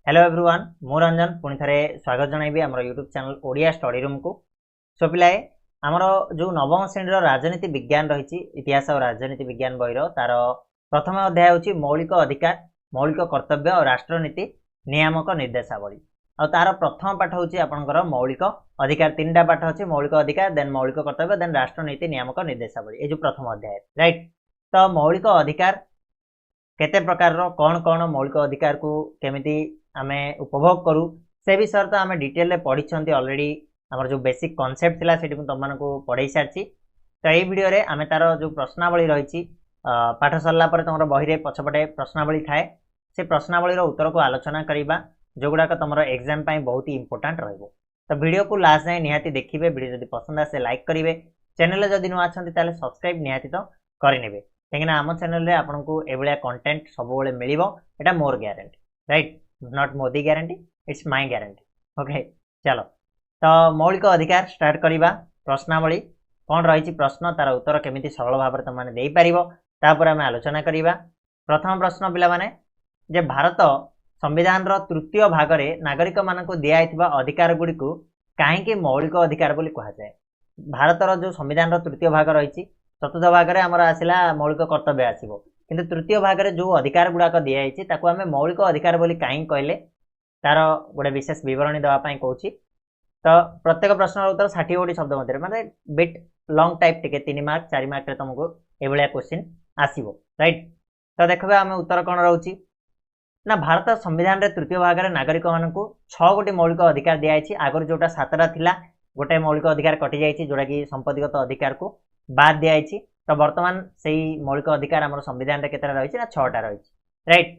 Hello everyone मु रंजन पुणी थे स्वागत जनइबी आम YouTube channel Odia study room को। सो पिलाए आमर जो नवम श्रेणी राजनीति विज्ञान रही इतिहास और राजनीति विज्ञान बहिर तार प्रथम अध्याय हूँ मौलिक अधिकार मौलिक कर्तव्य और राष्ट्रनीति नियामक निर्देशावली और तार प्रथम पाठ हूँ आपंकर मौलिक अधिकार। तीन टा पाठ अच्छे मौलिक अधिकार देन मौलिक कर्तव्य देन राष्ट्रनीति नियामक निर्देशावली ये जो प्रथम अध्याय राइट। तो मौलिक अधिकार केते प्रकार कौन कौन मौलिक अधिकार को केमिति आमे उपभोग करू से विषय तो आम डिटेल पढ़ी अलरेडी आम जो बेसिक कॉन्सेप्ट थिला सेठी तुम मानक पढ़ाई सारी। तो ये वीडियो रे आमे तार जो प्रश्नावली रही पाठ सरला पर तुम बही पछपटे प्रश्नावली थाए से प्रश्नावली उत्तर को आलोचना करवा जो गुड़ाक तुम एग्जाम बहुत ही इंपोर्टाट रहिबो। तो वीडियो को लास्ट जाए निहाती देखिए, वीडियो जब पसंद आसे लाइक करेंगे, चैनल जदि नुआ अच्छा सब्सक्राइब निहाती तो करेंगे कहीं आम चैनल रे आपन को एभलिया कंटेंट सब बेले मिलिबो एटा मोर guarantee right, not Modi guarantee, it's my guarantee. Okay चलो तो मौलिक अधिकार स्टार्ट करवा। प्रश्नावली कौन रही प्रश्न तार उत्तर केमिति सरल भाव में तुम दे पारिबो तापर आम आलोचना करवा। प्रथम प्रश्न पिला माने जे भारत संविधान रो तृतीय भाग रे नागरिक मानक दिया अधिकार गुडी को काहेकि मौलिक अधिकार बोली कहा जाए। भारत रो जो संविधान रो तृतीय भाग रही चतुर्थ भाग में आमर आसला मौलिक कर्तव्य आसो किंतु तृतीय भाग में जो अधिकार गुड़ाक दिखाई आम मौलिक अधिकार बोली कहीं कहले तार गोटे विशेष बरणी देवाई कौच। तो प्रत्येक प्रश्न उत्तर 60 शब्द मध्य माने बिट लंग टाइप टिके 3 मार्क 4 मार्क तुमको ये क्वेश्चन आसो राइट। तो देखो आम उत्तर कौन रोचे ना भारत संविधान रे तृतीय भाग में नागरिक मान 6 गोटी मौलिक अधिकार दिखाई। आगर जोटा 7टा थिला गोटे मौलिक अधिकार कटि जाइए जोटा कि संपत्तिगत अधिकार को बाद दिखाई। तो बर्तमान से मौलिक अधिकार आम संविधान में केतटा रही ना 6टा रही राइट।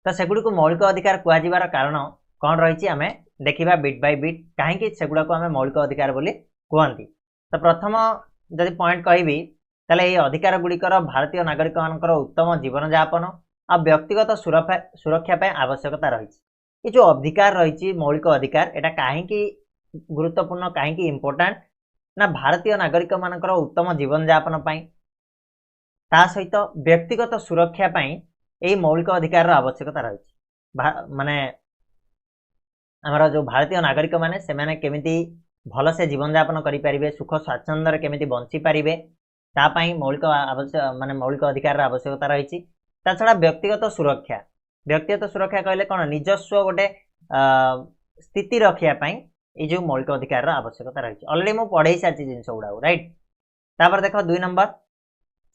तो सेगुड़ी को मौलिक अधिकार कहर कारण कौन रही आम देखा बिट बाय बिट कहीं सेगुड़ा को आम मौलिक अधिकार बोली कहती। तो प्रथम जदि पॉइंट कहबी ताले ये अधिकार गुड़िकर भारतीय नागरिक मानकर उत्तम जीवन यापन और व्यक्तिगत सुरक्षा आवश्यकता रही। ये जो अधिकार रही मौलिक अधिकार एटा कहीं गुरुत्वपूर्ण कहीं इंपोर्टेंट ना भारतीय नागरिक मानकर उत्तम जीवन यापन ता सहित व्यक्तिगत सुरक्षा यही मौलिक अधिकार आवश्यकता रही। माने आमर जो भारतीय नागरिक माने से माने केमिति भल से जीवन यापन करें सुख स्वाच्छंद केमिति बंची पारे तापाई मौलिक माने मौलिक अधिकार आवश्यकता रही। ता छड़ा व्यक्तिगत सुरक्षा कहले कौन निजस्व गोटे स्थिति रखापी ये जो मौलिक अधिकार आवश्यकता रही। अलरेडी मुझे पढ़ाई सारी जिन गुड़ा राइट। तापर देख 2 नंबर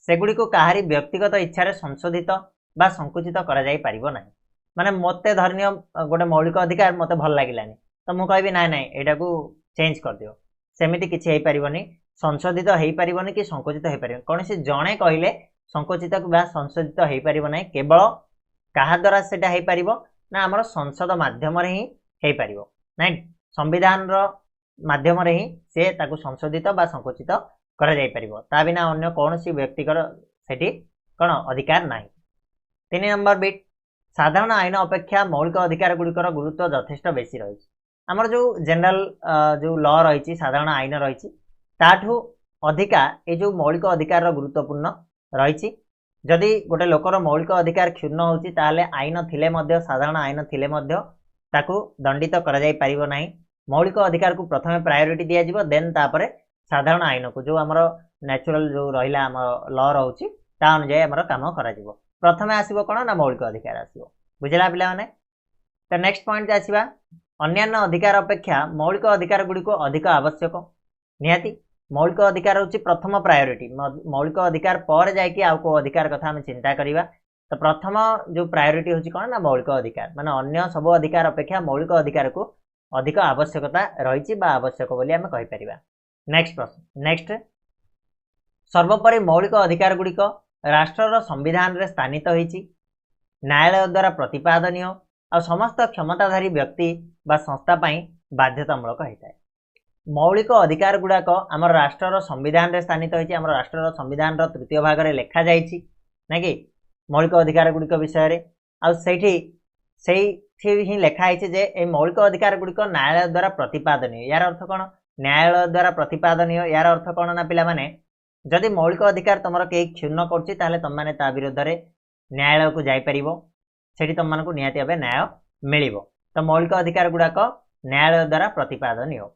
सेगुड़ी को कहारी व्यक्तिगत इच्छा संशोधित बा संकुचित करा जाई परिबो नहीं। माने मते धरनीय गोटे मौलिक अधिकार मते भल लागिलानी तो मु कहबी ना ना एटा को चेंज कर दियो सेमिति किछि हेई परिबोनी, संशोधित हेई परिबोनी कि संकुचित हेई परिबोनी। कोनोसी जणे कहिले संकुचित बा संशोधित हेई परिबो नहीं, केवल कहा द्वारा सेटा हेई परिबो ना हमर संसद माध्यम रे ही हेई परिबो राइट। संविधान माध्यम रे ही से ताकू संशोधित बा संकुचित करा जाई परिबो ता बिना अन्य कौन सी व्यक्तिकर सेठी कौन अधिकार नाही। 3 नंबर बिट साधारण आईन अपेक्षा मौलिक अधिकार गुड़िकर गुरुत्व यथेष्ट बेसी रही। आमर जो जनरल जो लॉ रही साधारण आईन रही ताठू अधिका ये जो मौलिक अधिकार गुरुत्वपूर्ण रही। जदि गोटे लोकर मौलिक अधिकार क्षुण्ण होची ताले आईन थिले मध्य साधारण आईन थिले मध्य ताकू दंडित करा जाई परिबो नाही। मौलिक अधिकार को प्रथमे प्रायोरिटी दिया जिवो देन तापरे साधारण आईन को जो आमर नेचुरल जो रहिला आमर लॉ रहउची ता अनुसार आमर काम करा जिवो। प्रथमे आसीबो कोन ना मौलिक अधिकार आसीबो बुझला पिला माने। तो नेक्स्ट पॉइंट आसीबा अन्यान्य अधिकार अपेक्षा मौलिक अधिकार गुडी को अधिक आवश्यक निहाती। मौलिक अधिकार होची प्रथम प्रायोरिटी, मौलिक अधिकार पर जाय कि आउ को अधिकार कथा हम चिंता करिवा। तो प्रथम जो प्रायोरिटी होची कोन ना मौलिक अधिकार माने अन्य सब अधिकार अपेक्षा मौलिक अधिकार को अधिक आवश्यकता रही आवश्यक बोली आम कहि परिबा। नेक्स्ट प्रश्न नेक्स्ट सर्वोपरि मौलिक अधिकार गुड़िक राष्ट्रर संविधान रे स्थानित होईची, न्यायालय द्वारा प्रतिपादनीय और समस्त क्षमताधारी व्यक्ति बा संस्था बाध्यतामूलक होता है। मौलिक अधिकार गुड़ाक आम राष्ट्रर संविधान रे स्थानित होईची, आम राष्ट्रर संविधान रो तृतीय भाग रे लेखा जाईची ना कि मौलिक अधिकार गुड़िक विषय रे से ही लेखाई जे ए मौलिक अधिकार गुड़िक न्यायालय द्वारा प्रतिपादनीय। यार अर्थ कौन न्यायालय द्वारा प्रतिपादनीय यार अर्थ कौन ना पिला माने जदि मौलिक अधिकार तुम कई क्षुण्ण कर तुम मैंने ता विरोध में न्यायालय को जापर से तुम मानक निहाती भाव न्याय मिलिबो। तो मौलिक अधिकार गुड़ाक न्यायालय द्वारा प्रतिपादन हो।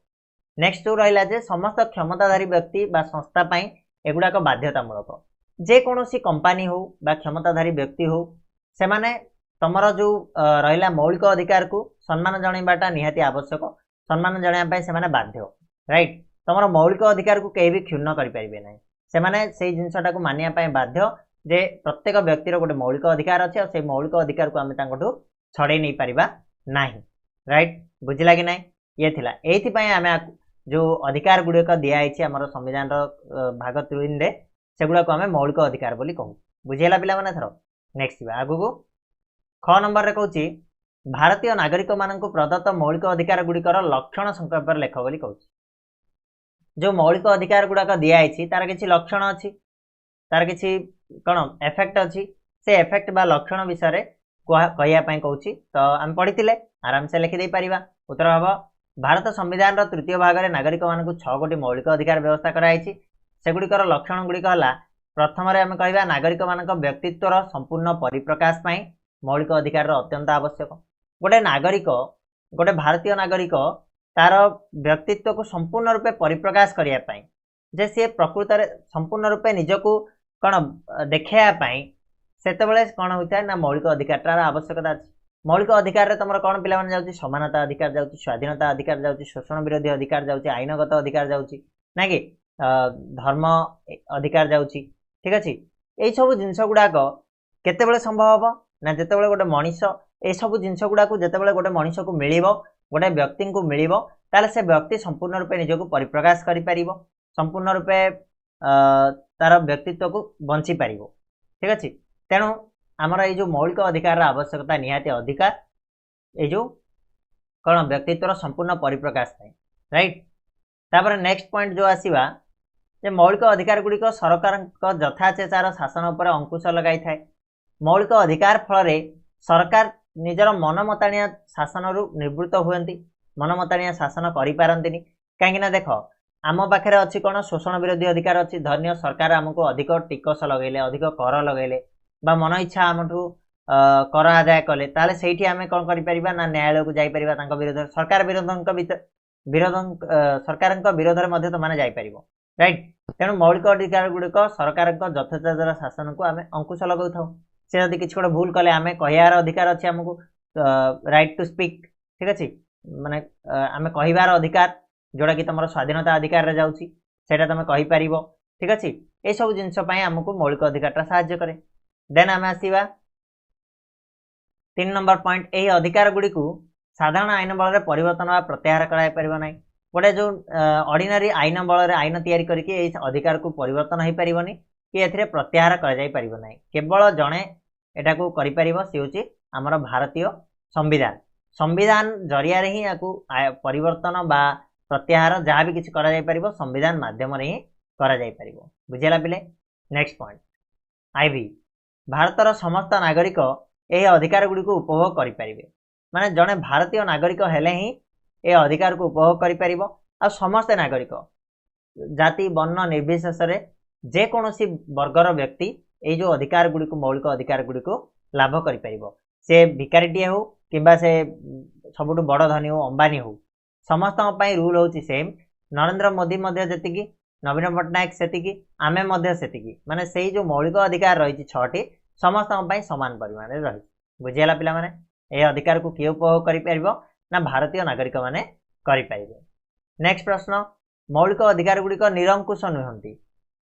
नेक्स्ट जो रहा जे समस्त क्षमताधारी व्यक्ति बा संस्था पाई एगुड़ाक बाध्यतामूलक। जेकोसी कंपानी हो बा क्षमताधारी व्यक्ति हो से माने तमर जो रहा मौलिक अधिकार को सम्मान जणाइबाटा निहाती आवश्यक। सम्मान जणाइबा से माने बाध्य, राइट। तमर मौलिक अधिकार को कहीं भी क्षुण्ण करें ना, से माने से जिनसटा को मानिया बाध्य जे प्रत्येक व्यक्तिर गोटे मौलिक अधिकार अच्छे और मौलिक अधिकार को आम छड़े नहीं पारिबा नहीं, राइट। बुझिला कि नहीं? ये थिला एइथिपाई आमे जो अधिकार गुड़िक दिखाई आम संविधान भाग 3 रे सेगुड़ा को आम मौलिक अधिकार बोली कहू। बुझेगा पिला माने थरो। नेक्स्ट आगु को ख नंबर रे कहूची भारतीय नागरिक मानक प्रदत्त मौलिक अधिकार गुड़िकर लक्षण संक्षेप लेख बोली कहूची। जो मौलिक अधिकार गुड़ाक दिखाई तार किसी लक्षण अच्छी, तार किसी कौन एफेक्ट अच्छी, से एफेक्ट बा लक्षण विषय कहवाई कहूँ। तो आम पढ़ी आराम से लिखिदे पारिबा। उत्तर हम भारत संविधान तृतीय भाग में नागरिक मानक 6 गोटी मौलिक अधिकार व्यवस्था कराई। सेगुड़िकर लक्षण गुड़िक है प्रथम आम कह नागरिक मानक व्यक्तित्वर संपूर्ण परिप्रकाश पाई मौलिक अधिकार अत्यंत आवश्यक। गोटे नागरिक गोटे भारतीय नागरिक तार व्यक्तित्व को संपूर्ण रूपे परिप्रकाश करने जे सी प्रकृत संपूर्ण रूपे निजक कौन देखापी से कौन होता है ना मौलिक अधिकार तार आवश्यकता अच्छी। मौलिक अधिकार तुम कौन पिला जाऊँगी समानता अधिकार जाऊँगी, स्वाधीनता अधिकार जाऊँगी, शोषण विरोधी अधिकार जाऊँगी, आईनगत अधिकार जाऊँगी ना कि धर्म अधिकार जाऊँगी। ठीक अच्छे यही सब जिनस गुड़ाक केते संभव हम ना जिते गोटे मनीष ये सब जिनस गुड़ाक जिते गोटे मनीष को मिल गोटे व्यक्ति को मिल ताले से व्यक्ति संपूर्ण रूपे निजक परिप्रकाश कर संपूर्ण रूपे तार व्यक्तित्व को बंची पार। ठीक अच्छे तेणु आमर ये जो मौलिक अधिकार आवश्यकता निहाती अधिकार ये जो कौन व्यक्तित्व संपूर्ण परिप्रकाश पाए, राइट। तापर नेक्स्ट पॉइंट जो आसीबा जे मौलिक अधिकार गुड़िक सरकार यथाचेचार शासन पर अंकुश लगाई थाए। मौलिक अधिकार फल सरकार निजर मनमताणिया शासन निवृत्त हुए, मनमताणिया शासन करें कहीं देख आम पाखे अच्छी कौन शोषण विरोधी अधिकार अच्छी। धन्य सरकार आमको अधिक टिकस लगेले, अधिक कर लगेले बा मन इच्छा आमठू कर आदाय कले ताले सेठी आमे कौन करि ना न्यायालय को जाई परिबा तांको विरोध सरकार सरकार विरोध में तो माने जाई परिबो, राइट। तेणु मौलिक अधिकार गुड़िक सरकार यथाचार शासन को आम अंकुश लगौ था। से यदि किसी गोटे भूल कले आम कहार अधिकार अच्छे आमको राइट टू स्पीक। ठीक अच्छे माने आम कहार अधिकार जोड़ा कि तुम स्वाधीनता अधिकार जाऊँगी से तुम कहीपर। ठीक अच्छे ये सब जिनपाई आमको मौलिक अधिकार साहाय्य करे। देन आम आसवा 3 नंबर पॉइंट यही अधिकार गुड़ी को साधारण आईन बल परिवर्तन व प्रत्याहार कराई ना। गोटे जो ऑर्डिनरी आईन बल आईन तैयारी करके अधिकार को परिवर्तन हो पारनी कि ए प्रत्याहार कर केवल जड़े एटा को करिपारिबो से होची आमर भारतीय संविधान। संविधान जरिया ही या परिवर्तन बा प्रत्याहार जहाँ भी किसी करा जाई परिबो संविधान माध्यम रे ही करा जाई परिबो। बुझेला पिले। नेक्स्ट पॉइंट आईबी भारतर समस्त नागरिक यही अधिकार गुड़ी को उपभोग करें। माने जड़े भारतीय नागरिक हेले ही ए अधिकार को उपभोग करें आ समस्त नागरिक जाति वर्ण निर्विशेष जेकोसी वर्गर व्यक्ति ये जो अधिकार गुड़ी को मौलिक अधिकार गुड़ी को लाभ करें। से भिकारीटे हो कि से सबुठ बड़ धनी हो अंबानी हो समस्त रूल हूँ सेम। नरेंद्र मोदी जी नवीन पट्टनायक से आमे माने से जो मौलिक अधिकार रही 6टी समस्त सामान परिमाण रही। बुझेगा पिला माने ये अधिकार को किए उपभोग करें ना भारतीय नागरिक माने करें। नेक्स्ट प्रश्न मौलिक अधिकार गुड़िक निरंकुश नुहति।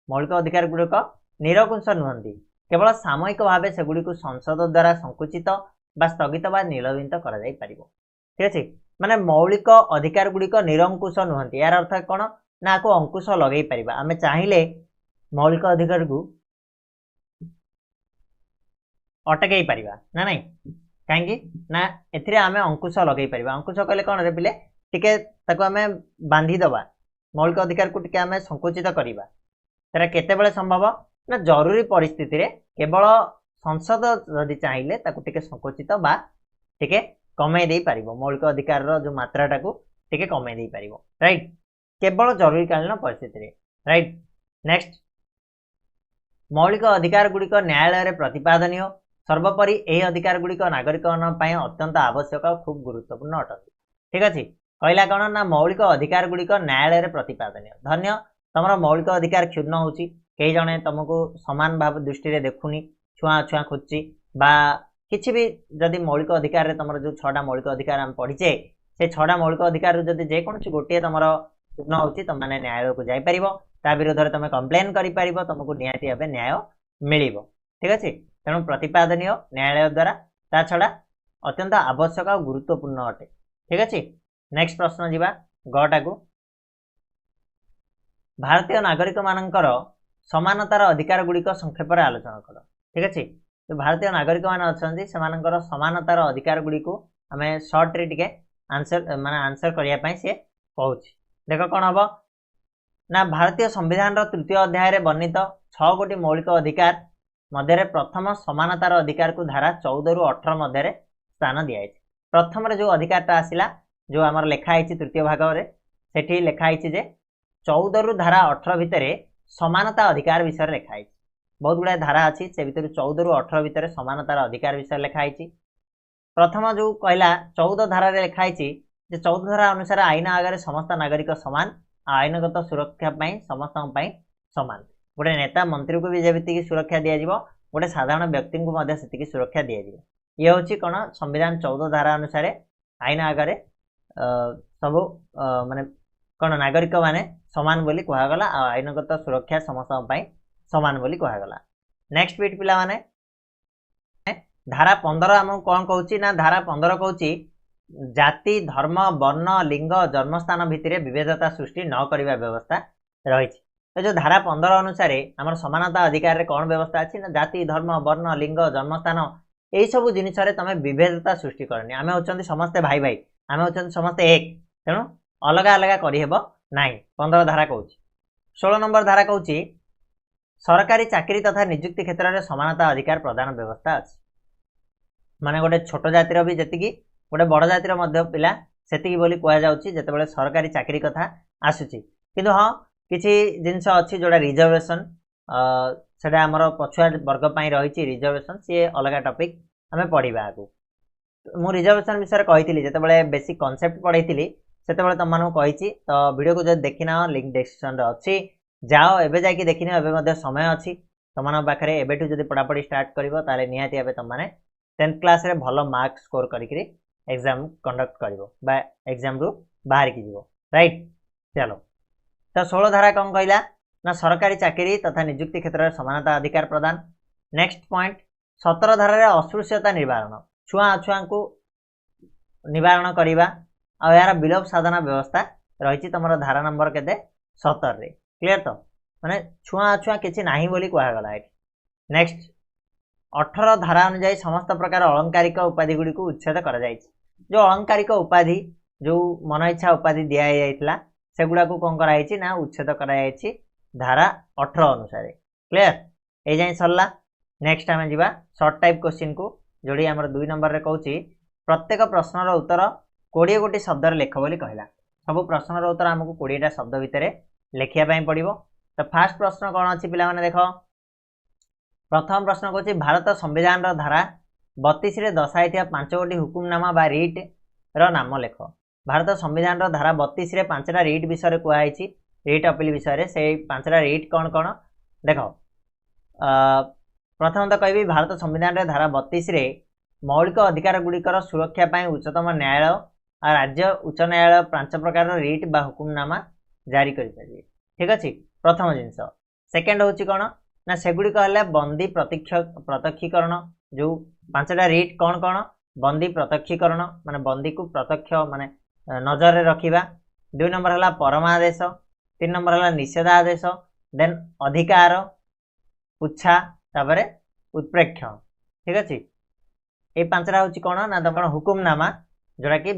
मौलिक अधिकार गुड़िक निरंकुश नुहति केवल सामयिक भाव से गुड़ी को संसद द्वारा संकुचित बा स्थगित बा निलंबित कर जाई परिबो। ठीक अच्छे माने मौलिक अधिकार गुड़िक निरंकुश नुहति यार अर्थ कौन ना को अंकुश लगे पारिबा। आमे चाहिए मौलिक अधिकार को अटकई पारिबा ना नहीं कहीं ना एथिरे आमे अंकुश लगे पारिबा। अंकुश कहले कौन रे पिले टिके ताको आमे बांधी दबा मौलिक अधिकार को टिके आमे संकुचित करिबा। तेरा केतेबेले संभव ना जरूरी परिस्थिति रे केवल संसद यदि चाहिए ताको टिके संकुचित बा टिके कमे दे पारिबो। मौलिक अधिकार रो जो मात्राटा को टिके कमे दे पारिबो, राइट। केवल जरूरीकालीन परिस्थिति रे, राइट। नेक्स्ट मौलिक अधिकार गुड़िक न्यायालय प्रतिपादनीय सर्वोपरि यही अधिकार गुड़िक नागरिक अत्यंत आवश्यक और खूब गुरुत्वपूर्ण अटंती। ठीक अच्छे कहला कौन ना मौलिक अधिकार गुड़िक न्यायालय प्रतिपादन धन्य तुम मौलिक अधिकार क्षुण्ण होची कई जने तुमको सामान भाव दृष्टि देखुनी छुआ छुआ खोजुची बा किसी भी जदि मौलिक अधिकार तुम जो 6टा मौलिक अधिकार आम पढ़ीचे से 6टा मौलिक अधिकार जदि जेकोसी गोटे तुम क्षुण्ण होची तुम मैंने न्यायालय को जापर ता विरोध में तुम कम्प्लेन कर तुमको निहाती भाव न्याय मिल ठीक अच्छे तेणु प्रतिपादन न्यायालय द्वारा ता छड़ा अत्यंत आवश्यक और गुरुत्वपूर्ण अटे। ठीक अच्छे नेक्स्ट प्रश्न जीवा गटा को भारतीय नागरिक मानकर समानतार अधिकार गुड़िक संक्षेप आलोचना कर। ठीक अच्छे तो भारतीय नागरिक मान अच्छा से समानतार अधिकार गुड़ी को आम सर्ट रे आंसर माने आंसर करने सी कहूँ देख कौन हम ना भारतीय संविधान तृतीय अध्याय वर्णित 6 गोटी मौलिक अधिकार मध्य प्रथम समानतार अधिकार को धारा 14 रु 18 मध्य स्थान दिखाई प्रथम जो अधिकारटा आसला जो आमर लेखाई तृतीय भाग में से लेखाई जे 14 रु धारा 18 भितर समानता अधिकार विषय लेखाई बहुत गुड़ा धारा अच्छी से भर 14 रु 18 भितर समानतार अधिकार विषय लेखाई प्रथम जो कहला 14 धारा लेखाई 14 धारा अनुसार आईन आगे समस्त नागरिक सामान आईनगत सुरक्षा समस्त सामान गोटे नेता मंत्री को भी जमीती सुरक्षा दिज्व गोटे साधारण व्यक्ति को से सुरक्षा दिज्व ये हूँ कौन संविधान 14 धारा अनुसार आईन आगे सब माने कौन नागरिक माने सामान बोली कहगला आईनगत सुरक्षा समस्त सामान बोली कहगला। नेक्स्ट बीट पिला माने धारा 15 आमको कौन कहूँ ना धारा 15 कहूँ जाति धर्म वर्ण लिंग जन्मस्थान भितर विभेदता सृष्टि न करने व्यवस्था रही तो जो धारा 15 अनुसार आम समानता अधिकार कौन व्यवस्था अच्छी ना जाति धर्म वर्ण लिंग जन्मस्थान यही सब जिनस तुम विभेदता सृष्टि करनी आम होती समस्ते भाई भाई आम होती समस्ते एक तेणु अलग अलग करहब ना 15 धारा कहूँ। 16 नंबर धारा कहूँ सरकारी चाकरी तथा नियुक्ति क्षेत्र में समानता अधिकार प्रदान व्यवस्था अच्छी माने गोटे छोट जातिर भी जी गोटे बड़ जातिर पिला से बोली कहुच्छी जिते सरकारी चाकरी कथा आसूची किंतु हाँ किसी जिनस अच्छी जोड़ा रिजर्वेशन से आमर पछुआ वर्ग पर रही रिजर्वेशन सी अलग टॉपिक आम पढ़ा आगु मु रिजर्वेशन विषय कही जिते बेसिक कॉन्सेप्ट पढ़ाई से तुम कही तो वीडियो को जब देखना लिंक डिस्क्रिप्शन अच्छी जाओ एवं जा देखने एवं समय अच्छी तुम पाखे एवं जब पढ़ापढ़ी स्टार्ट कर निहाती भाव तुमने 10th क्लास रे भल मार्क स्कोर करी एग्जाम कंडक्ट कर एग्जाम रु बाहर की जीव राइट। चलो तो 16 धारा कौन कहला ना सरकारी चाकरी तथा नियुक्ति क्षेत्र में समानता अधिकार प्रदान। नेक्स्ट पॉइंट 17 धारा अस्पृश्यता निवारण छुआ अछुआ को निवारण करवा और यार विलोप साधना व्यवस्था रही तुम धारा नंबर के 17 रे क्लियर तो माने छुआ अछुआ किसी ना बोली कहगला। नेक्स्ट 18 धारा अनुजाई समस्त प्रकार अलंकारिक उपाधि गुड़ी को उच्छेद कर जो अलंकारिक उपाधि जो मन इच्छा उपाधि दि जाता से गुड़ा को कौन कराई ना उच्छेद कराई धारा 18 अनुसार क्लियर ये जाए सरला। नेक्स्ट आम जा सर्ट टाइप क्वेश्चन को जोड़ी आम 2 नंबर रे कहूँ प्रत्येक प्रश्नर उत्तर 20 गोटी शब्द लेख बोली कहला सब प्रश्नर उत्तर आमको 20टा शब्द भितर लिखापी पड़ो। तो फास्ट प्रश्न कौन अच्छी पिला माने देख प्रथम प्रश्न कहूँ भारत संविधान धारा 32 रे दर्शाई 5 गोटी हुकुमनामा बा रिट रो नाम लेख। भारत संविधान धारा 32 रे 5टा रिट विषय कहुई रिट अपील विषय से 5टा रिट कौन कौन देख प्रथम तो कहि भारत संविधान धारा 32 रे मौलिक अधिकार गुड़िकर सुरक्षा उच्चतम न्यायालय और राज्य उच्च न्यायालय 5 प्रकार रिट बा हुकुमनामा जारी करें। ठीक अच्छे प्रथम जिनस सेकेंड हूँ कौन ना सेगुड़िक है बंदी प्रत्यक्षीकरण जो 5टा रिट कौन कौन बंदी प्रत्यक्षीकरण माने बंदी को प्रत्यक्ष माने नजर रे रखिबा 2 नंबर है परमादेश 3 नंबर है निषेधादेश देन अधिकार पुच्छा तापर उत्प्रेक्ष। ठीक अच्छे ये 5टा हूँ कौन ना तुम हुकुमनामा जोड़ा कि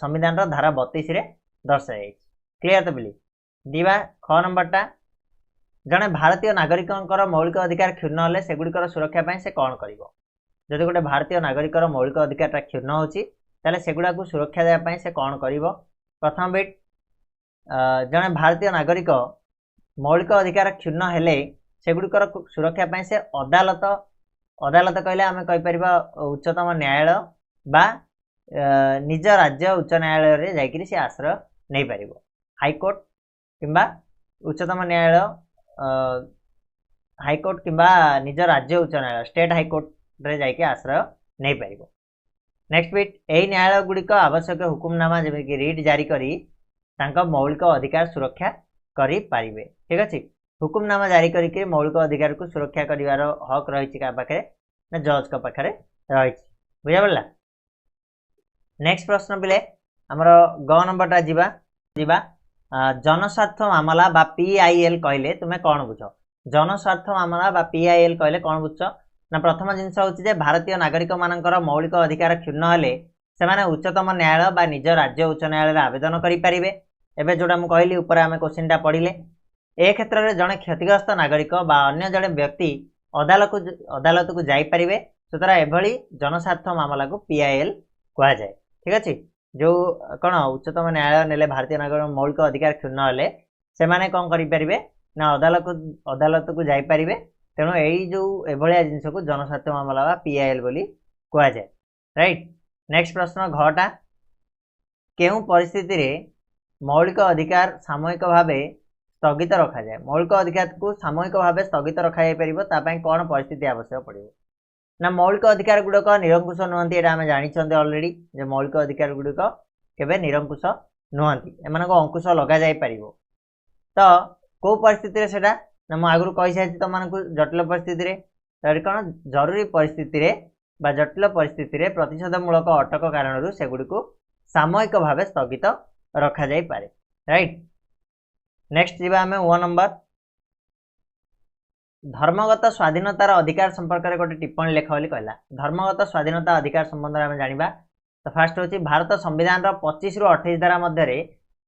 संविधान धारा 32 रे दर्शाई क्लियर तो बोली दीवा 6 नंबरटा जड़े भारतीय नागरिक मौलिक अधिकार क्षुण्ण हेल्ले सेगुड़िकर सुरक्षा से कौन कर जदि गोटे भारतीय नागरिक मौलिक अधिकार क्षुण्ण होते सेगुड़ा को सुरक्षा देवाई से कौन कर। प्रथम बिट जड़े भारतीय नागरिक मौलिक अधिकार क्षुण्ण हेल्ले सेगुड़िकर सुरक्षा से अदालत अदालत कहले आम कहीपर उच्चतम न्यायालय बा निज राज्य उच्च न्यायालय रे जाकि सी आश्रय नहीं पार हाईकोर्ट किंबा उच्चतम न्यायालय हाईकोर्ट किंबा निज राज्य उच्च न्यायालय स्टेट हाईकोर्ट रे जाकि आश्रय नहीं पार। नेक्स्ट बिट यही न्यायालय गुड़िक आवश्यक हुकुमनामा जमीक रिट जारी करी तांका मौलिक अधिकार सुरक्षा करि पारिबे। ठीक अच्छे हुकुमनामा जारी करके मौलिक अधिकार को सुरक्षा करिवार हक रही क्या पाखे ना जज का पाखे रही बुझा पड़ा। नेक्स्ट प्रश्न पिले आमर ग नंबर जीवा जनस्वार्थ मामला बा पीआईएल कहले तुम्हें कौन बुझ जनस्वार्थ मामला बा पीआईएल कहले कौन बुझ ना प्रथम जिनस हूँ भारतीय नागरिक मानकर मौलिक अधिकार क्षुण्ण हेले से उच्चतम न्यायालय बा निज राज्य उच्च न्यायालय आवेदन करें। एवं जोटा मुझे कहली ऊपर आम क्वेश्चन पढ़ले ए क्षेत्र में जड़े क्षतिग्रस्त नागरिक बा अन्य जड़े व्यक्ति अदालत को जापर सुतरा एभली जनस्वार्थ मामला को पीआईएल कहुए। ठीक अच्छे जो कौन उच्चतम न्यायालय नेले भारतीय नागरिक मौलिक अधिकार क्षुण्ण हेले से कौन करें ना अदालत को जापर तेणु यही जो एभलिया जिनस को जनस्वार्थ मामला बा पीआईएल बोली कहुए। राइट नेक्स्ट प्रश्न घटा केउ परिस्थिति रे मौलिक अधिकार सामयिक भाव स्थगित रखा जाए मौलिक अधिकार को सामयिक भाव स्थगित रखा जाए कौन परिस्थिति आवश्यक पड़े ना मौलिक अधिकार गुड़िक निरंकुश नुहति यहाँ आम जानी अलरेडी जो मौलिक अधिकार गुड़िक केवे निरंकुश नुहति एम अंकुश लग जापर तो कौ परिस्थिति से ना मुझे आगुरी कही सारी तुम जटिल परिस्थिति रे कौन जरूरी परिस्थिति रे बा जटिल परिस्थिति रे प्रतिशोधमूलक अटक कारण सेगुड़ी को सामयिक भाव स्थगित रखा जाई पारे। राइट नेक्स्ट जीवा आम 1 नंबर धर्मगत स्वाधीनतार अधिकार संपर्क में गोटे टिप्पणी लेख बोली कहला धर्मगत स्वाधीनता अधिकार संबंध में आम जाना तो फास्ट हूँ भारत संविधान 25 रु 28 धारा मध्य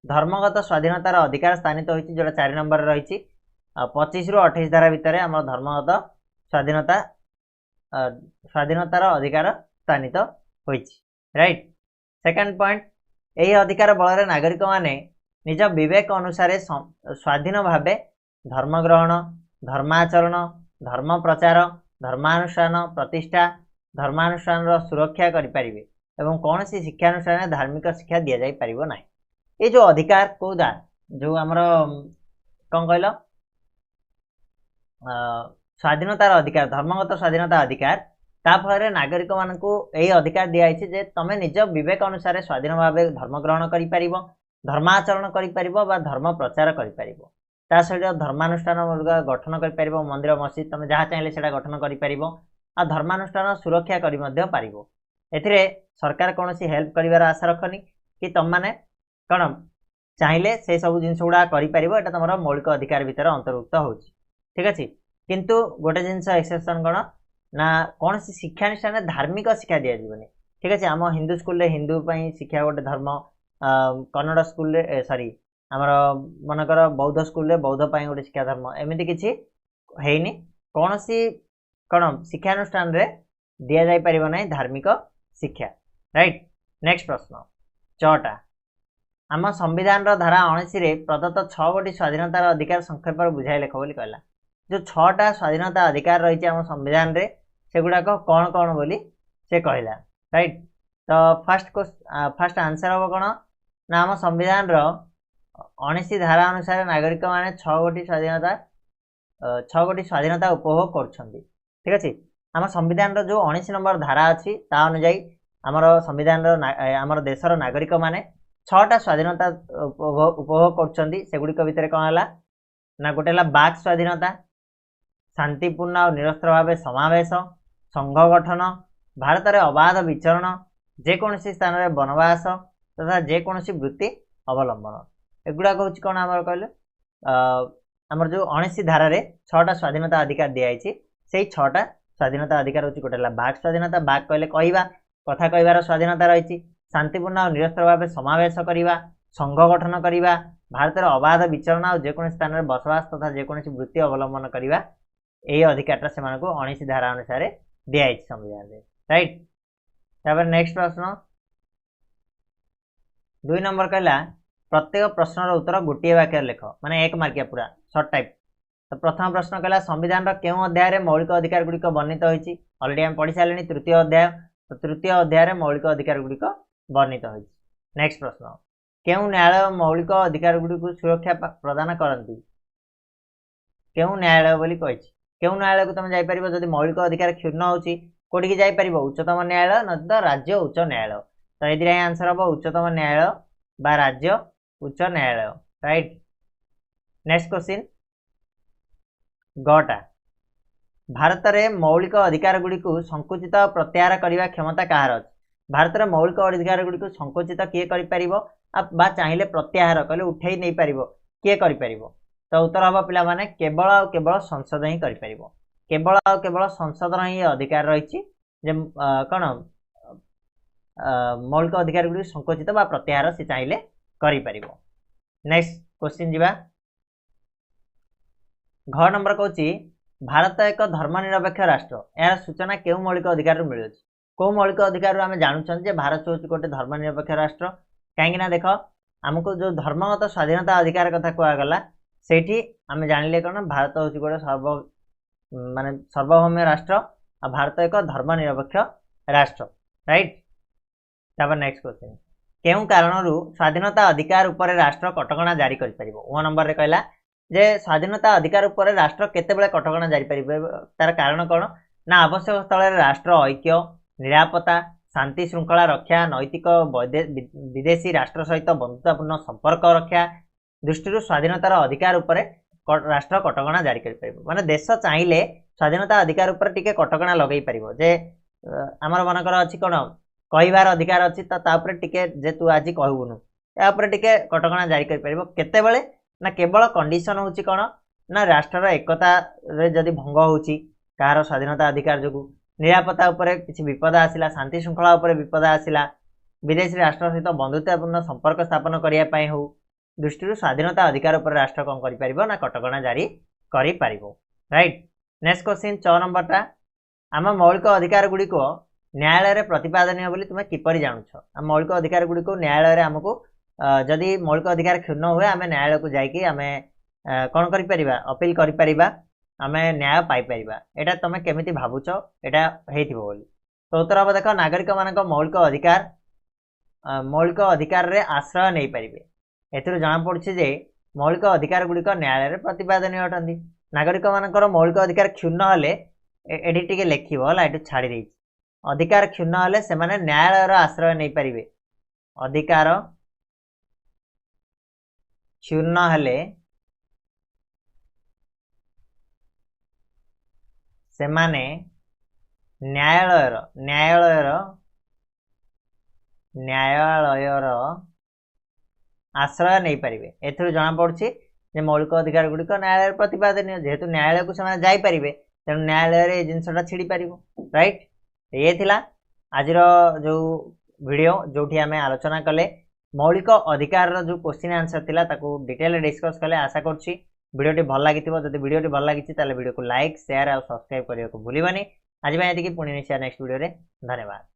धर्मगत स्वाधीनतार अधिकार स्थानित होती जोटा 4 नंबर रही 25 रु 28 धारा भितर आम धर्मगत स्वाधीनतार अधिकार स्थानित होती। राइट सेकेंड पॉइंट यही अधिकार बल नागरिक माने निज विवेक अनुसार स्वाधीन भाव धर्म ग्रहण धर्माचरण धर्म प्रचार धर्मानुष्ठान प्रतिष्ठा धर्मानुष्ठान सुरक्षा करें एवं कौन सी शिक्षानुष्ठान धार्मिक शिक्षा दि जा पार ना ये जो अधिकार कौदा जो आमर कौन कहल स्वाधीनतार अधिकार धर्मगत स्वाधीनता अधिकार ताफल नागरिक मानक यही अधिकार दिखाई जे तुम निज विवेक अनुसार स्वाधीन भाव धर्म ग्रहण कर धर्माचरण कर धर्म प्रचार कर सहित धर्मानुष्ठान गठन कर मंदिर मस्जिद तुम जहाँ चाहिए से गठन कर धर्मानुष्ठान सुरक्षा कर सरकार कौन सी हेल्प कर आशा रखनी कि तुम मैंने कौन चाहिए से सब जिन गुड़ा कर तुम मौलिक अधिकार भितर अंतर्भुक्त हो। ठीक अच्छे किंतु गोटे जिनस एक्सेप्शन कौन ना कौन सी शिक्षानुष्ठान धार्मिक शिक्षा दि जावनी। ठीक अच्छे आम हिंदू स्कूल हिंदू शिक्षा गोटे धर्म कन्नड़ स्कूल सॉरी आमर मनकर बौद्ध स्कूल बौद्ध गोटे शिक्षा धर्म एमती किसी है कौन सी कौन शिक्षानुष्ठान दि जापर ना धार्मिक शिक्षा। राइट नेक्स्ट प्रश्न 6टा आम संविधान धारा 19 प्रदत्त 6 गोटी स्वाधीनतार अधिकार संक्षेप बुझाई लेख बोली कहला जो 6टा स्वाधीनता अधिकार रही आम संविधान रे सेगुड़ाक कौन कौन बोली से कहला। राइट तो फास्ट आंसर हम कौन ना आम संविधान 19 धारा अनुसार नागरिक माने 6 गोटी स्वाधीनता उपभोग कर। ठीक अच्छे आम संविधान जो 19 नंबर धारा अच्छी ता अनुजाई आमर संविधान आमर देशर नागरिक माने 6टा स्वाधीनता उपभोग करगुड़िक भितर कौन है ना गोटे बाक स्वाधीनता शांतिपूर्ण और निरस्त्र भाव समावेश संघ गठन भारत में अबाध विचरण जेकोसी स्थान में बनवास तथा जेकोसी वृत्ति अवलंबन एगुड़ाक हूँ कौन आम कहले आमर जो 19 धारा 6टा स्वाधीनता अधिकार दिखाई से 6टा स्वाधीनता अधिकार हूँ गोटे बाक स्वाधीनता बाक कहले कहवा कथा कहबार स्वाधीनता रही शांतिपूर्ण और निरस्त्र भाव समावेश करवा संघ गठन करवा भारत में अबाध विचरण और जेकोसी स्थान में बसवास तथा जेकोसी वृत्ति अवलंबन करवा यही अधिकार से 19 धारा अनुसार दिखाई संविधान में। राइट तापर नेक्स्ट प्रश्न 2 नंबर कहला प्रत्येक प्रश्नर उत्तर गोटे वाक्य लेख माने 1 मार्किया पूरा शॉर्ट टाइप तो प्रथम प्रश्न कहला संविधान केउं अध्याय रे मौलिक अधिकार गुड़िक वर्णित होइछि ऑलरेडी हम पढ़ी सारे तृतीय अध्याय तो तृतीय अध्याय रे मौलिक अधिकार गुड़िक वर्णित होइछि। नेक्स्ट प्रश्न केउं न्यायालय मौलिक अधिकार गुड़िक सुरक्षा प्रदान करंती केउं न्यायालय बोली कहिछि केउं न्यायालय को तुम जाई परिबो जदि मौलिक अधिकार क्षुण्ण होछि कोठी की जाई परिबो उच्चतम न्यायालय न तो राज्य उच्च न्यायालय तो एदिरे आंसर हो उच्चतम न्यायालय बा राज्य उच्च न्यायालय राइट। नेक्स्ट क्वेश्चन गटा भारत में मौलिक अधिकार गुड़ी को संकुचित प्रत्याहार करने क्षमता कहार अच्छे भारत में मौलिक अधिकार गुड़ी को संकुचित किए कर चाहिए प्रत्याहार कले उठे नहीं पार किए कर तो उत्तर हम पिला माने केवल आ केवल संसद ही कर केवल आ केवल संसद ही अधिकार रही कौन मौलिक अधिकार गुड़ी संकुचित बा प्रत्याहार से चाहिए कर। नेक्स्ट क्वेश्चन जीवा घ नंबर कहूँ भारत एक धर्मनिरपेक्ष राष्ट्र यार सूचना केउ मौलिक अधिकार मिलूँ कौ मौलिक अधिकार आम जानूँ भारत हूँ गोटे धर्मनिरपेक्ष राष्ट्र कहीं देख आमको जो धर्मगत स्वाधीनता अधिकार कथा कहगला से आम जानिले कौन भारत हूँ गोटे माने सार्वभौम राष्ट्र आ भारत एक धर्मनिरपेक्ष राष्ट्र राइट। तापर नेक्स्ट क्वेश्चन केउ कारण स्वाधीनता अधिकार उपर राष्ट्र कटकणा जारी कर पारिबो ओ नंबर रे कहला जे स्वाधीनता अधिकार उपर राष्ट्र केतेबेले कटकणा जारी पारिबो तार कारण कौन ना आवश्यक स्थल राष्ट्र ऐक्य निरापत्ता शांति श्रृंखला रक्षा नैतिक विदेशी राष्ट्र सहित बंधुतापूर्ण संपर्क रक्षा दृष्टि स्वाधीनतार अधिकार उपर राष्ट्र कटकणा जारी कर पारिबो माने देश चाहिए स्वाधीनता अधिकार उपर टिके कटकणा लगई पारिबो जे आमर मनकर अछि कोन कहिबार अधिकार अच्छी तापर टिके जे तू आज कहबुनु या टिके कटकणा जारी कर पारिबो केतेबेले ना केवल कंडीशन होची कौन ना राष्ट्र एकता रे जदि भंग होची कहार स्वाधीनता अधिकार जो निरापत्ता उपरे किसी विपद आसिला शांति श्रृंखला उपरे विपद आसिला विदेशी राष्ट्र सहित बंधुतापूर्ण संपर्क स्थापन करने हो दृष्टि स्वाधीनता अधिकार उपर राष्ट्र कौन कर ना कटकणा जारी कर राइट। नेक्स्ट क्वेश्चन 6 नंबरटा आम मौलिक अधिकार गुड़ी को न्यायालय प्रतिपादनीय बोली तुम किपर जानूछ आम मौलिक अधिकार गुड़ी को न्यायालय आमको जदि मौलिक अधिकार क्षुण्ण हुए आम न्यायालय को जाकि आम कौन कर अपील कर आम न्याय पाइपर यहाँ तुम केमी भावुच यहाँ बोली तो उत्तर हम देख नागरिक मान मौलिक अधिकार रे आश्रय नहीं पारे एथुरु जना पड़ुछि जे मौलिक अधिकार गुड़िक न्यायालय प्रतिपादनीय अटंती नागरिक मानकर मौलिक अधिकार क्षुण्ण हेले एडी टिके लेखिबो हला एटु छाड़ी देछि अधिकार क्षुण्ण हेले से माने न्यायालय आश्रय नहीं पारे अधिकार क्षुण्ण हेले से माने न्यायालयर आश्रय नहीं पारे एथुरु जना पड़ुछि जे मौलिक अधिकार गुड़िक न्यायालय प्रतिपादनीय जेहेतु न्यायालय को से जाई पारिबे तेणु न्यायालय जिनसटा छिड़ी पारिबो राइट। ये थिला आजिर जो वीडियो जोठी आमे आलोचना कले मौलिक अधिकार जो क्वेश्चन आंसर थिला ताकू डिटेल डिस्कस कले आशा करछि वीडियोटी भल लागिथिबो जदि वीडियोटी भल लागिछि ताले वीडियो को लाइक शेयर और सब्सक्राइब करियो को भूलिबानी आज भाई एतिकी पुणी निश्चय नेक्स्ट वीडियो रे धन्यवाद।